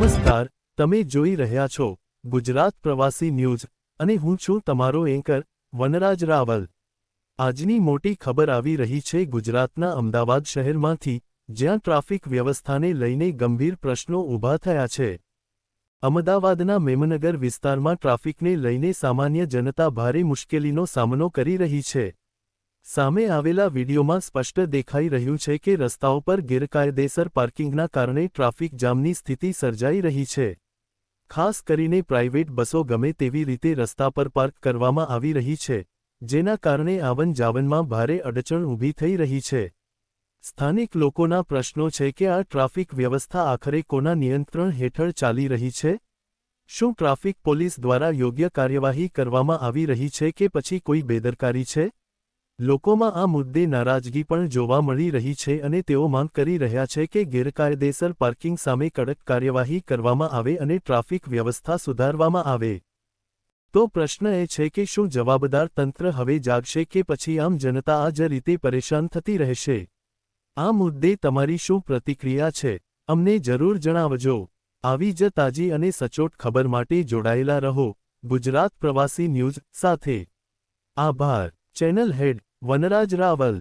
નમસ્કાર, તમે જોઈ રહ્યા છો ગુજરાત પ્રવાસી ન્યૂઝ અને હું છું તમારો એન્કર વનરાજ રાવલ। આજની મોટી ખબર આવી રહી છે ગુજરાતના અમદાવાદ શહેરમાંથી, જ્યાં ટ્રાફિક વ્યવસ્થાને લઈને ગંભીર પ્રશ્નો ઊભા થયા છે। અમદાવાદના મેમનગર વિસ્તારમાં ટ્રાફિકને લઈને સામાન્ય જનતા ભારે મુશ્કેલીનો સામનો કરી રહી છે। સામે આવેલા વિડીયોમાં સ્પષ્ટ દેખાઈ રહ્યું છે કે રસ્તાઓ પર ગેરકાયદેસર પાર્કિંગના કારણે ટ્રાફિક જામની સ્થિતિ સર્જાઈ રહી છે। ખાસ કરીને પ્રાઇવેટ બસો ગમે તેવી રીતે રસ્તા પર પાર્ક કરવામાં આવી રહી છે, જેના કારણે આવન જાવનમાં ભારે અડચણ ઊભી થઈ રહી છે। સ્થાનિક લોકોના પ્રશ્નો છે કે આ ટ્રાફિક વ્યવસ્થા આખરે કોના નિયંત્રણ હેઠળ ચાલી રહી છે? શું ટ્રાફિક પોલીસ દ્વારા યોગ્ય કાર્યવાહી કરવામાં આવી રહી છે કે પછી કોઈ બેદરકારી છે? લોકોમાં આ મુદ્દે નારાજગી પણ જોવા મળી રહી છે અને તેઓ માંગ કરી રહ્યા છે કે ગેરકાયદેસર પાર્કિંગ સામે કડક કાર્યવાહી કરવામાં આવે અને ટ્રાફિક વ્યવસ્થા સુધારવામાં આવે। તો પ્રશ્ન એ છે કે શું જવાબદાર તંત્ર હવે જાગશે કે પછી આમ જનતા આ જ રીતે પરેશાન થતી રહેશે? આ મુદ્દે તમારી શું પ્રતિક્રિયા છે? અમને જરૂર જણાવજો। આવી જ તાજી અને સચોટ ખબર માટે જોડાયેલા રહો ગુજરાત પ્રવાસી ન્યૂઝ સાથે। આભાર। ચેનલ હેડ વનરાજ રાવલ।